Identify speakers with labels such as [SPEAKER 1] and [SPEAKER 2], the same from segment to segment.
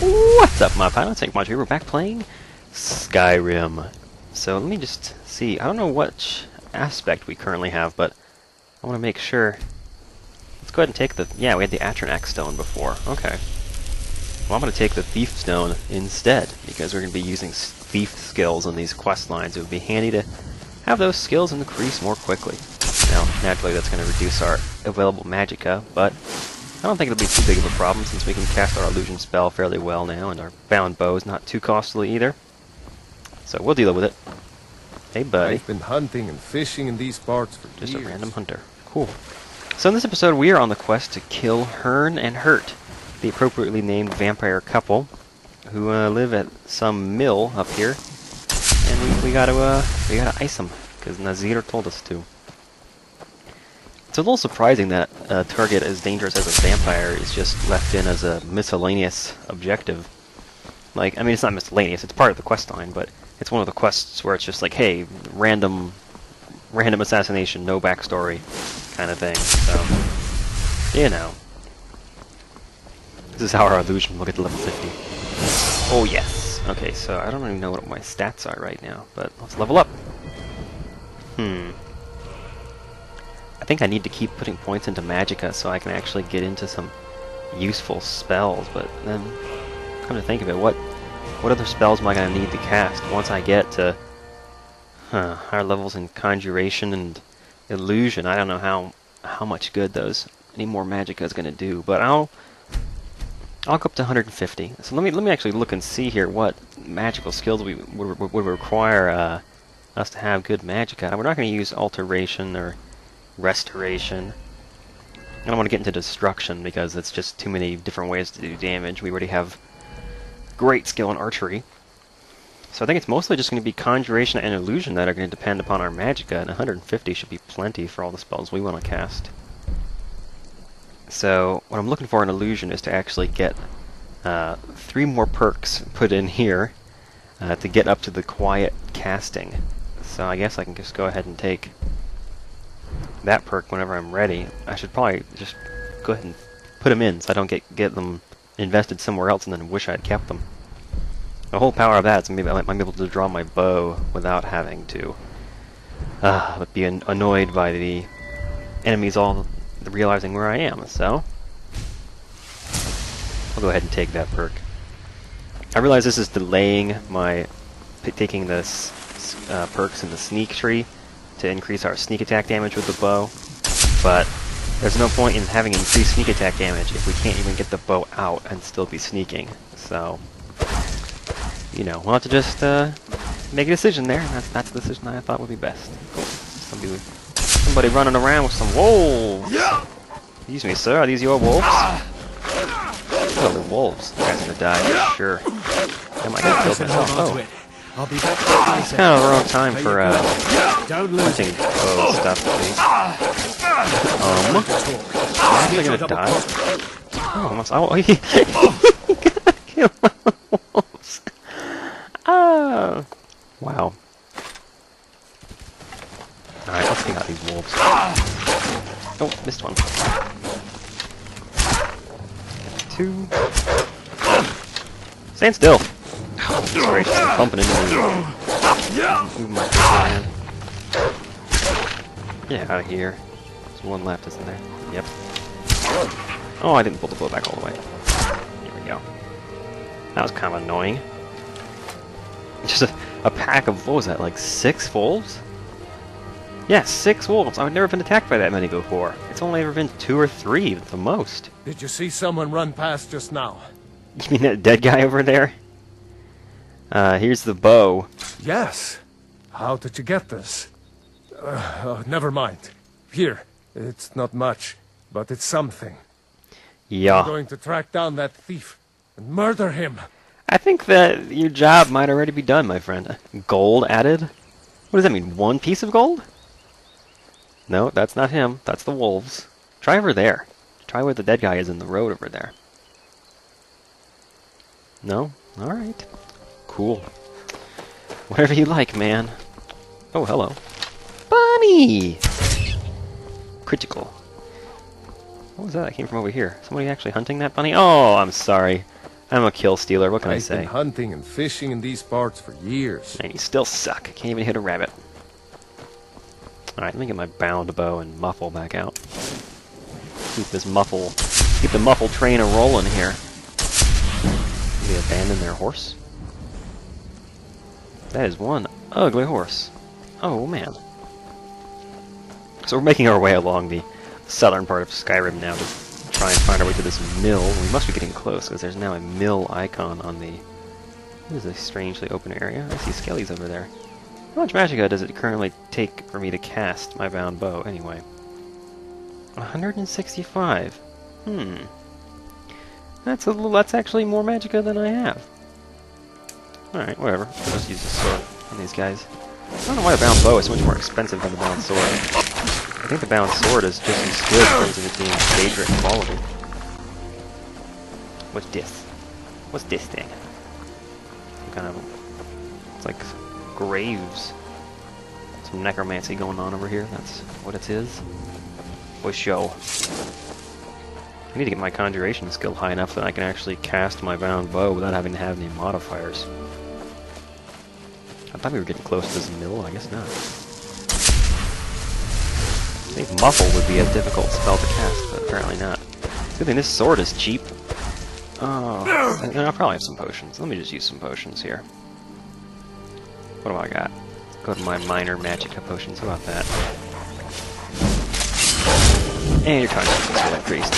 [SPEAKER 1] What's up, my pilots? Angryponcho here. We're back playing Skyrim. So let me just see. I don't know which aspect we currently have, but I want to make sure. Let's go ahead and take the... Yeah, we had the Atronax stone before. Okay. Well, I'm going to take the Thief stone instead, because we're going to be using thief skills on these quest lines. It would be handy to have those skills increase more quickly. Now, naturally, that's going to reduce our available magicka, but I don't think it'll be too big of a problem since we can cast our illusion spell fairly well now, and our bound bow is not too costly either. So we'll deal with it. Hey, buddy.
[SPEAKER 2] I've been hunting and fishing in these parts for
[SPEAKER 1] Just
[SPEAKER 2] years.
[SPEAKER 1] a random hunter. Cool. So in this episode, we are on the quest to kill Hern and Hert, the appropriately named vampire couple, who live at some mill up here, and we gotta ice them because Nazir told us to. It's a little surprising that a target as dangerous as a vampire is just left in as a miscellaneous objective. Like, I mean, it's not miscellaneous, it's part of the quest line, but it's one of the quests where it's just like, hey, random assassination, no backstory, kind of thing. So, you know. This is how our illusion will get to level 50. Oh, yes. Okay, so I don't even know what my stats are right now, but let's level up. I think I need to keep putting points into magicka so I can actually get into some useful spells, but then, come to think of it, what other spells am I going to need to cast once I get to higher levels in conjuration and illusion? I don't know how much good any more magicka is going to do, but I'll go up to 150. So let me actually look and see here what magical skills would require us to have good magicka. We're not going to use alteration or restoration. I don't want to get into destruction because it's just too many different ways to do damage. We already have great skill in archery. So I think it's mostly just going to be conjuration and illusion that are going to depend upon our magicka, and 150 should be plenty for all the spells we want to cast. So what I'm looking for in illusion is to actually get 3 more perks put in here to get up to the quiet casting. So I guess I can just go ahead and take that perk whenever I'm ready. I should probably just go ahead and put them in so I don't get them invested somewhere else and then wish I'd kept them. The whole power of that is maybe I might be able to draw my bow without having to be annoyed by the enemies all realizing where I am, so I'll go ahead and take that perk. I realize this is delaying my taking this perks in the sneak tree to increase our sneak attack damage with the bow, but there's no point in having increased sneak attack damage if we can't even get the bow out and still be sneaking. So, you know, we'll have to just make a decision there. That's the decision I thought would be best. Cool. Somebody running around with some wolves. Excuse me, sir. Are these your wolves? Oh, the wolves. You guys are gonna die. Sure. Am I gonna kill myself? Oh.
[SPEAKER 3] I'll be back.
[SPEAKER 1] It's kind of the wrong time for hunting bow stuff, at least. I'm actually gonna die. Oh, almost. Oh, he gotta kill wolves. Oh. Wow. Alright, let's take out these wolves. Oh, missed one. 2. Stand still! Oh, gracious, I'm bumping into me. Move my hand. Get out of here. There's one left, isn't there? Yep. Oh, I didn't pull the bow back all the way. Here we go. That was kind of annoying. Just a pack of, what was that, like 6 wolves? Yeah, 6 wolves. I've never been attacked by that many before. It's only ever been 2 or 3 at the most.
[SPEAKER 2] Did you see someone run past just now?
[SPEAKER 1] You mean that dead guy over there? Here's the bow.
[SPEAKER 2] Yes. How did you get this? Never mind. Here. It's not much, but it's something.
[SPEAKER 1] Yeah.
[SPEAKER 2] I'm going to track down that thief and murder him.
[SPEAKER 1] I think that your job might already be done, my friend. Gold added? What does that mean? 1 piece of gold? No, that's not him. That's the wolves. Try over there. Try where the dead guy is in the road over there. No? Alright. Cool. Whatever you like, man. Oh, hello. Bunny! Critical. What was that? I came from over here. Somebody actually hunting that bunny? Oh, I'm sorry. I'm a kill stealer, what can I
[SPEAKER 2] I've been
[SPEAKER 1] say?
[SPEAKER 2] hunting and fishing in these parts for years.
[SPEAKER 1] And you still suck. Can't even hit a rabbit. Alright, let me get my bound bow and muffle back out. Keep the muffle train a-rolling here. Did they abandon their horse? That is one ugly horse. Oh, man. So we're making our way along the southern part of Skyrim now to try and find our way to this mill. We must be getting close, because there's now a mill icon on the... What is this strangely open area? I see skellies over there. How much magicka does it currently take for me to cast my bound bow, anyway? 165. That's actually more magicka than I have. Alright, whatever. I'll just use the sword on these guys. I don't know why the bound bow is so much more expensive than the bound sword. I think the bound sword is just as good in terms of it being favorite quality. What's this? What's this thing? Some kind of... It's like graves. Some necromancy going on over here. That's what it is. For show. I need to get my conjuration skill high enough that I can actually cast my bound bow without having to have any modifiers. I thought we were getting close to this mill, I guess not. I think muffle would be a difficult spell to cast, but apparently not. Good thing this sword is cheap. Oh, and I'll probably have some potions. Let me just use some potions here. What do I got? Go to my minor magicka potions. How about that? And your consciousness will increased.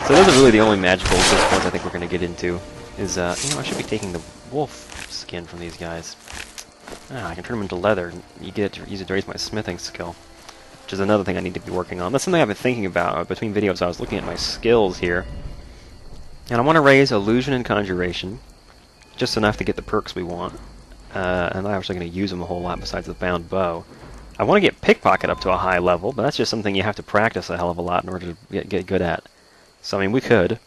[SPEAKER 1] So those are really the only magical disciplines I think we're going to get into. Is, I should be taking the wolf skin from these guys. I can turn them into leather and use it to raise my smithing skill. Which is another thing I need to be working on. That's something I've been thinking about. Between videos I was looking at my skills here. And I want to raise illusion and conjuration. Just enough to get the perks we want. And I'm actually going to use them a whole lot besides the bound bow. I want to get pickpocket up to a high level, but that's just something you have to practice a hell of a lot in order to get good at. So, I mean, we could.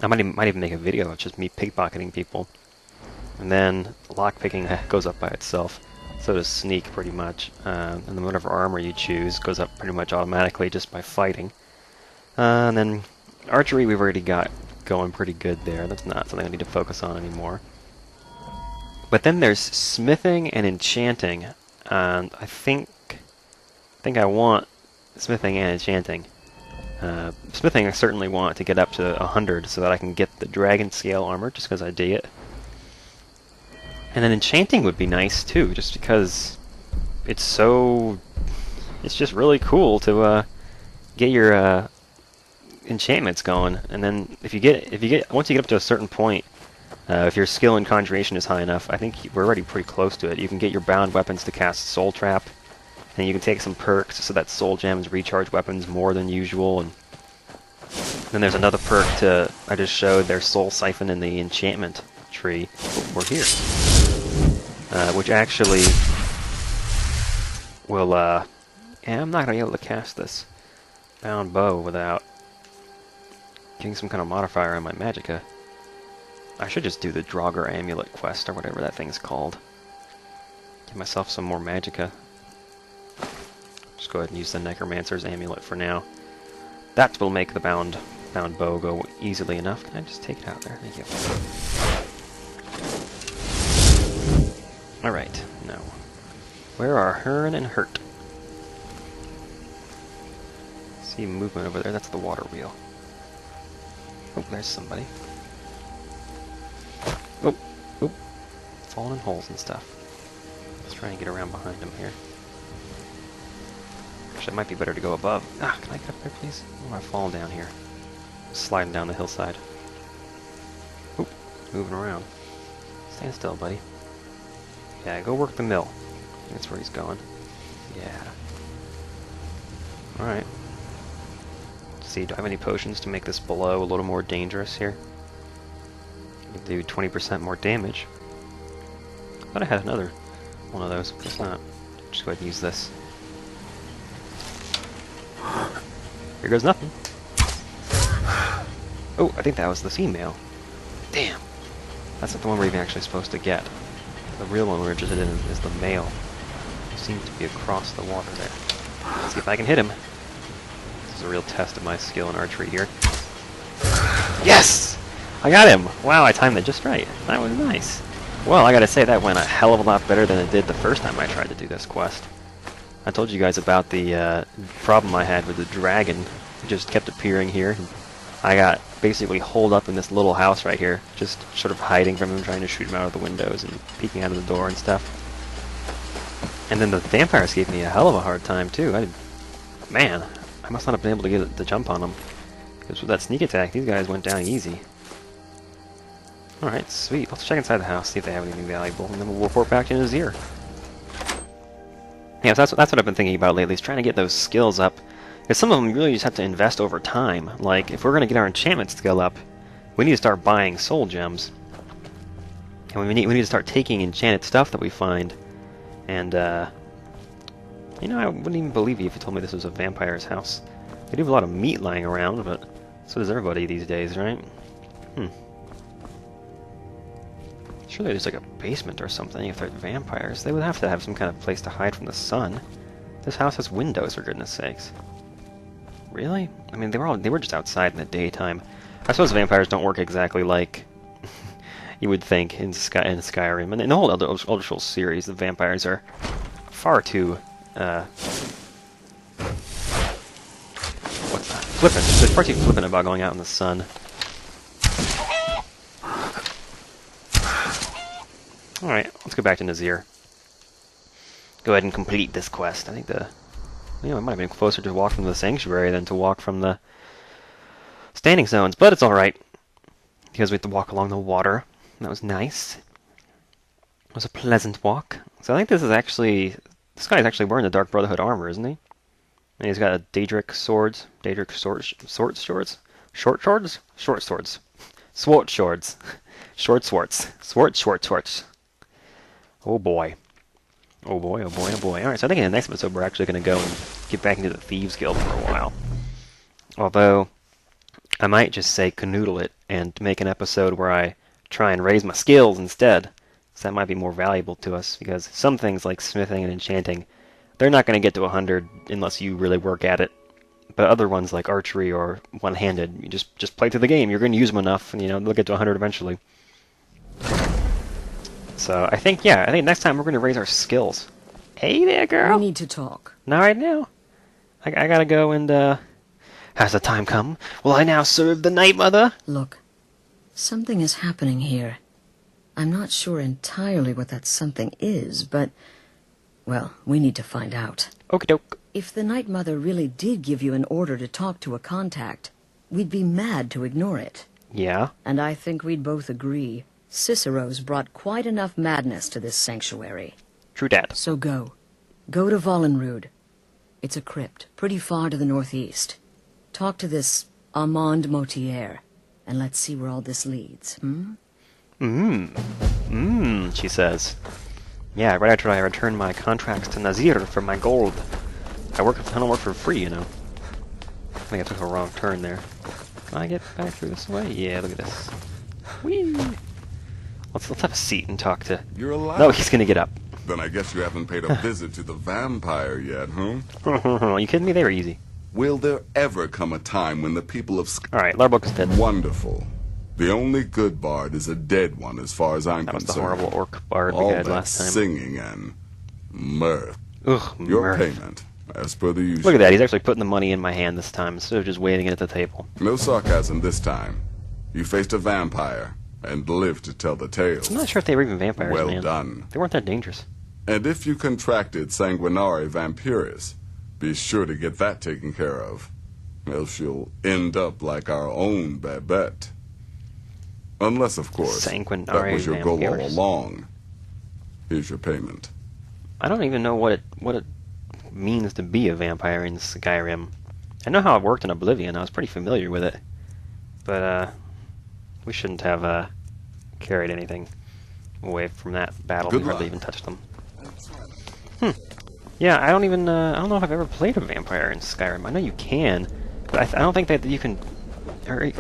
[SPEAKER 1] I might even make a video of just me pickpocketing people. And then lockpicking goes up by itself. So does sneak, pretty much. And then whatever armor you choose goes up pretty much automatically just by fighting. And then archery we've already got going pretty good there. That's not something I need to focus on anymore. But then there's smithing and enchanting. And I think I want smithing and enchanting. Smithing I certainly want to get up to 100 so that I can get the dragon scale armor, just because I dig it. And then enchanting would be nice too, just because it's just really cool to get your enchantments going. And then once you get up to a certain point, if your skill in conjuration is high enough, I think we're already pretty close to it. You can get your bound weapons to cast Soul Trap, and you can take some perks so that soul gems recharge weapons more than usual. And then there's another perk I just showed, their Soul Siphon in the enchantment tree. Oh, we're here. Which actually will, yeah, I'm not going to be able to cast this bound bow without getting some kind of modifier on my magicka. I should just do the Draugr Amulet quest, or whatever that thing's called. Give myself some more magicka. Just go ahead and use the Necromancer's Amulet for now. That will make the bound bow go easily enough. Can I just take it out there? Thank you. Alright, now. Where are Hern and Hert? See movement over there, that's the water wheel. Oh, there's somebody. Oh, oh, falling in holes and stuff. Let's try and get around behind him here. Actually, it might be better to go above. Ah, can I get up there, please? I don't want to fall down here. Sliding down the hillside. Oh, moving around. Stand still, buddy. Yeah, go work the mill. That's where he's going. Yeah. Alright. Let's see, do I have any potions to make this below a little more dangerous here? Do 20% more damage. I thought I had another one of those, but it's not. Just go ahead and use this. Here goes nothing. Oh, I think that was the female. Damn. That's not the one we're even actually supposed to get. The real one we're interested in is the male. He seems to be across the water there. Let's see if I can hit him. This is a real test of my skill in archery here. Yes! I got him! Wow, I timed it just right. That was nice. Well, I gotta say, that went a hell of a lot better than it did the first time I tried to do this quest. I told you guys about the problem I had with the dragon. It just kept appearing here. I got basically holed up in this little house right here, just sort of hiding from him, trying to shoot him out of the windows and peeking out of the door and stuff. And then the vampires gave me a hell of a hard time, too. Man, I must not have been able to get the jump on them. Because with that sneak attack, these guys went down easy. Alright, sweet. Let's check inside the house, see if they have anything valuable, and then we'll report back to Nazir. Yeah, so that's what I've been thinking about lately, is trying to get those skills up. Because some of them really just have to invest over time. Like, if we're going to get our enchantment skill up, we need to start buying soul gems. And we need to start taking enchanted stuff that we find. And, you know, I wouldn't even believe you if you told me this was a vampire's house. They do have a lot of meat lying around, but so does everybody these days, right? Surely there's like a basement or something if they're vampires. They would have to have some kind of place to hide from the sun. This house has windows, for goodness sakes. Really? I mean, they were just outside in the daytime. I suppose vampires don't work exactly like you would think in Skyrim. And in the whole Elder Scrolls series, the vampires are far too what's that? Flippant. They're far too flippant about going out in the sun. Alright, let's go back to Nazir. Go ahead and complete this quest. I think it might have been closer to walk from the sanctuary than to walk from the standing zones, but it's alright. Because we have to walk along the water. That was nice. It was a pleasant walk. So I think this guy's actually wearing the Dark Brotherhood armor, isn't he? And he's got a Daedric swords. Short swords. Sword swords. Oh boy. Oh boy, oh boy, oh boy. Alright, so I think in the next episode we're actually going to go and get back into the Thieves Guild for a while. Although, I might just say canoodle it and make an episode where I try and raise my skills instead. So that might be more valuable to us, because some things like smithing and enchanting, they're not going to get to 100 unless you really work at it. But other ones like archery or one-handed, you just play through the game. You're going to use them enough, and they'll get to 100 eventually. So I think next time we're going to raise our skills. Hey there, girl.
[SPEAKER 3] We need to talk.
[SPEAKER 1] Not right now. I gotta go and has the time come? Will I now serve the Night Mother?
[SPEAKER 3] Look, something is happening here. I'm not sure entirely what that something is, but, well, we need to find out.
[SPEAKER 1] Okie doke.
[SPEAKER 3] If the Night Mother really did give you an order to talk to a contact, we'd be mad to ignore it.
[SPEAKER 1] Yeah?
[SPEAKER 3] And I think we'd both agree Cicero's brought quite enough madness to this sanctuary.
[SPEAKER 1] True dat.
[SPEAKER 3] So go. Go to Vollenrud. It's a crypt, pretty far to the northeast. Talk to this Armand Motier, and let's see where all this leads,
[SPEAKER 1] she says. Yeah, right after I return my contracts to Nazir for my gold. I don't work for free, I think I took a wrong turn there. Can I get back through this way? Yeah, look at this. Whee! Let's have a seat and talk to...
[SPEAKER 4] You're alive.
[SPEAKER 1] No, he's gonna get up.
[SPEAKER 4] Then I guess you haven't paid a visit to the vampire yet, huh?
[SPEAKER 1] You kidding me? They were easy.
[SPEAKER 4] Will there ever come a time when the people of
[SPEAKER 1] Alright, Larbuck is dead.
[SPEAKER 4] Wonderful. The only good bard is a dead one as far as I'm
[SPEAKER 1] That was
[SPEAKER 4] concerned.
[SPEAKER 1] the horrible orc bard
[SPEAKER 4] All
[SPEAKER 1] we had
[SPEAKER 4] that
[SPEAKER 1] last time.
[SPEAKER 4] singing and mirth.
[SPEAKER 1] Ugh,
[SPEAKER 4] Your
[SPEAKER 1] mirth.
[SPEAKER 4] payment, as per the usual.
[SPEAKER 1] Look at that, he's actually putting the money in my hand this time instead of just waiting it at the table.
[SPEAKER 4] No sarcasm this time. You faced a vampire and lived to tell the tale.
[SPEAKER 1] I'm not sure if they were even vampires,
[SPEAKER 4] Well
[SPEAKER 1] man.
[SPEAKER 4] done.
[SPEAKER 1] They weren't that dangerous.
[SPEAKER 4] And if you contracted sanguinare vampiris, be sure to get that taken care of. Else you'll end up like our own Babette. Unless, of course,
[SPEAKER 1] Sanguinare
[SPEAKER 4] that was your goal all
[SPEAKER 1] vampiris.
[SPEAKER 4] along. Here's your payment.
[SPEAKER 1] I don't even know what it means to be a vampire in Skyrim. I know how it worked in Oblivion. I was pretty familiar with it. But, we shouldn't have, carried anything away from that battle.
[SPEAKER 4] Good
[SPEAKER 1] We hardly
[SPEAKER 4] luck.
[SPEAKER 1] even touched them. Yeah, I don't know if I've ever played a vampire in Skyrim. I know you can, but I don't think that you can, I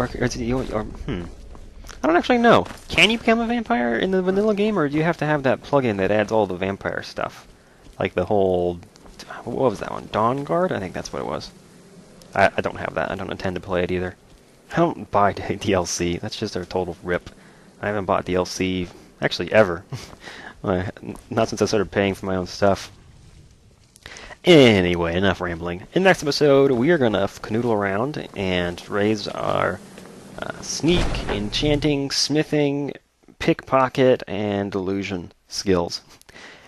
[SPEAKER 1] don't actually know. Can you become a vampire in the vanilla game, or do you have to have that plugin that adds all the vampire stuff? Like the whole, what was that one? Dawn Guard? I think that's what it was. I don't have that. I don't intend to play it either. I don't buy DLC. That's just a total rip. I haven't bought DLC, actually, ever. Not since I started paying for my own stuff. Anyway, enough rambling. In the next episode, we are going to canoodle around and raise our sneak, enchanting, smithing, pickpocket, and illusion skills.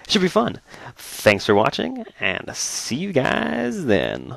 [SPEAKER 1] Should be fun. Thanks for watching, and see you guys then.